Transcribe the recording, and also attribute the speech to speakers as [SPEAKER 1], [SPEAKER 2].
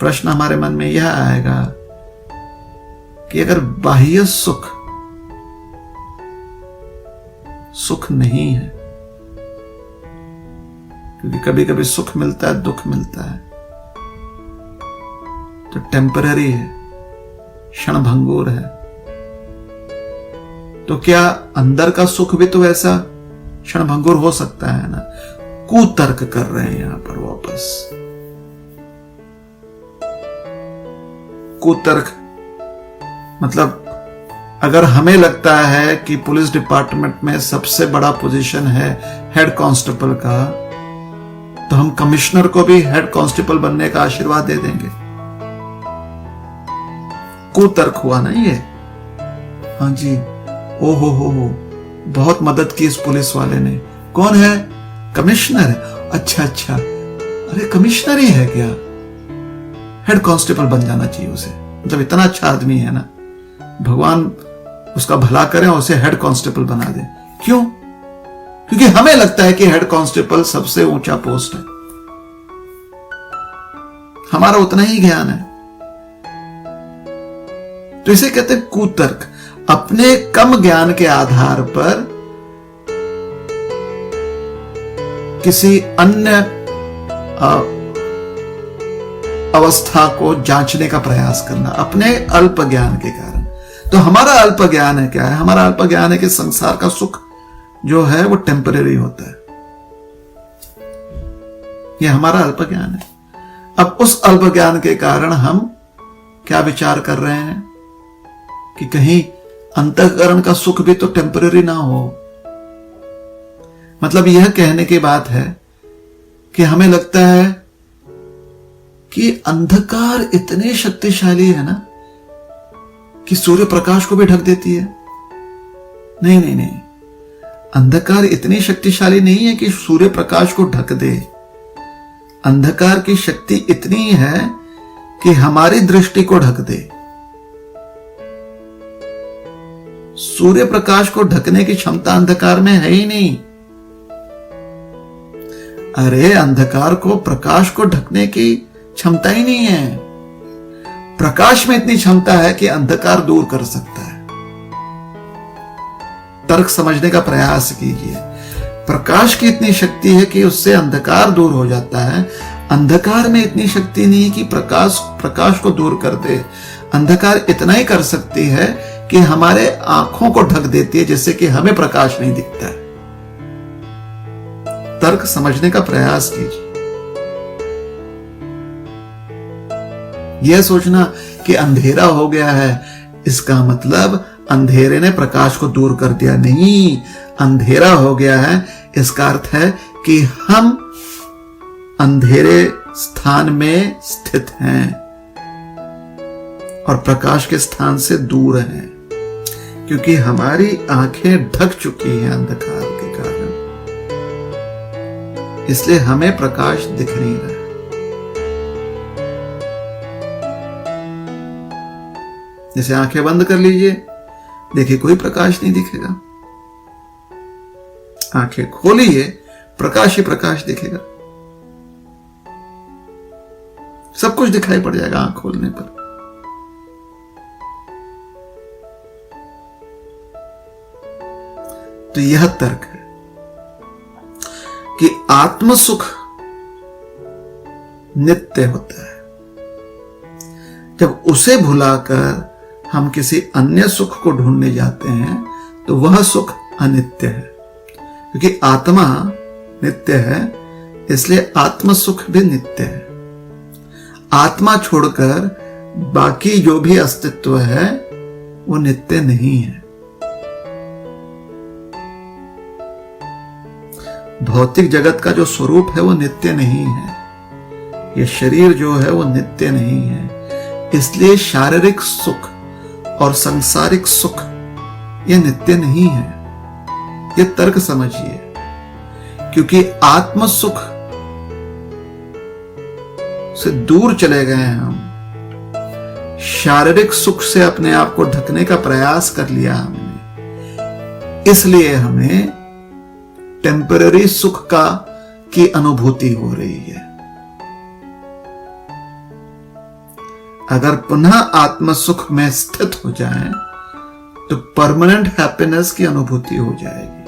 [SPEAKER 1] प्रश्न हमारे मन में यह आएगा कि अगर बाह्य सुख सुख नहीं है, क्योंकि कभी कभी सुख मिलता है, दुख मिलता है, तो टेम्पररी है, क्षणभंगुर है, तो क्या अंदर का सुख भी तो ऐसा क्षणभंगुर हो सकता है ना? कुतर्क कर रहे हैं यहां पर वापस। कुतर्क मतलब अगर हमें लगता है कि पुलिस डिपार्टमेंट में सबसे बड़ा पोजीशन है हेड कांस्टेबल का, तो हम कमिश्नर को भी हेड कांस्टेबल बनने का आशीर्वाद दे देंगे। कुतर्क हुआ ना ये। हाँ जी, ओ हो, बहुत मदद की इस पुलिस वाले ने। कौन है? कमिश्नर है। अच्छा, अरे कमिश्नर ही है क्या? हेड कांस्टेबल बन जाना चाहिए उसे। मतलब इतना अच्छा आदमी है ना, भगवान उसका भला करें और उसे हेड कांस्टेबल बना दे। क्यों? क्योंकि हमें लगता है कि हेड कांस्टेबल सबसे ऊंचा पोस्ट है, हमारा उतना ही ज्ञान है। तो इसे कहते हैं कुतर्क। अपने कम ज्ञान के आधार पर किसी अन्य अवस्था को जांचने का प्रयास करना अपने अल्प ज्ञान के कारण। तो हमारा अल्प ज्ञान है क्या है? हमारा अल्प ज्ञान है कि संसार का सुख जो है वो टेम्परेरी होता है। यह हमारा अल्प ज्ञान है। अब उस अल्प ज्ञान के कारण हम क्या विचार कर रहे हैं कि कहीं अंतःकरण का सुख भी तो टेम्परेरी ना हो। मतलब यह कहने की बात है कि हमें लगता है कि अंधकार इतने शक्तिशाली है ना कि सूर्य प्रकाश को भी ढक देती है। नहीं, अंधकार इतनी शक्तिशाली नहीं है कि सूर्य प्रकाश को ढक दे। अंधकार की शक्ति इतनी है कि हमारी दृष्टि को ढक दे। सूर्य प्रकाश को ढकने की क्षमता अंधकार में है ही नहीं। अरे अंधकार को प्रकाश को ढकने की क्षमता ही नहीं है। प्रकाश में इतनी क्षमता है कि अंधकार दूर कर सकता है। तर्क समझने का प्रयास कीजिए। प्रकाश की इतनी शक्ति है कि उससे अंधकार दूर हो जाता है। अंधकार में इतनी शक्ति नहीं कि प्रकाश को दूर कर दे। अंधकार इतना ही कर सकती है कि हमारे आंखों को ढक देती है, जिससे कि हमें प्रकाश नहीं दिखता है। तर्क समझने का प्रयास कीजिए। यह सोचना कि अंधेरा हो गया है, इसका मतलब अंधेरे ने प्रकाश को दूर कर दिया, नहीं। अंधेरा हो गया है इसका अर्थ है कि हम अंधेरे स्थान में स्थित हैं और प्रकाश के स्थान से दूर हैं, क्योंकि हमारी आंखें ढक चुकी हैं अंधकार के कारण। इसलिए हमें प्रकाश दिख नहीं रहा। जैसे आंखें बंद कर लीजिए, देखिए कोई प्रकाश नहीं दिखेगा। आंखें खोलिए, प्रकाश ही प्रकाश दिखेगा। सब कुछ दिखाई पड़ जाएगा आंख खोलने पर। तो यह तर्क है कि आत्म सुख नित्य होता है। जब उसे भुलाकर हम किसी अन्य सुख को ढूंढने जाते हैं तो वह सुख अनित्य है। क्योंकि आत्मा नित्य है, इसलिए आत्म सुख भी नित्य है। आत्मा छोड़कर बाकी जो भी अस्तित्व है वो नित्य नहीं है। भौतिक जगत का जो स्वरूप है वो नित्य नहीं है। ये शरीर जो है वो नित्य नहीं है। इसलिए शारीरिक सुख और सांसारिक सुख ये नित्य नहीं है। ये तर्क समझिए। क्योंकि आत्म सुख से दूर चले गए हैं हम, शारीरिक सुख से अपने आप को ढकने का प्रयास कर लिया हमने, इसलिए हमें टेम्पररी सुख की अनुभूति हो रही है। अगर पुनः आत्म सुख में स्थित हो जाएं, तो परमानेंट हैप्पीनेस की अनुभूति हो जाएगी।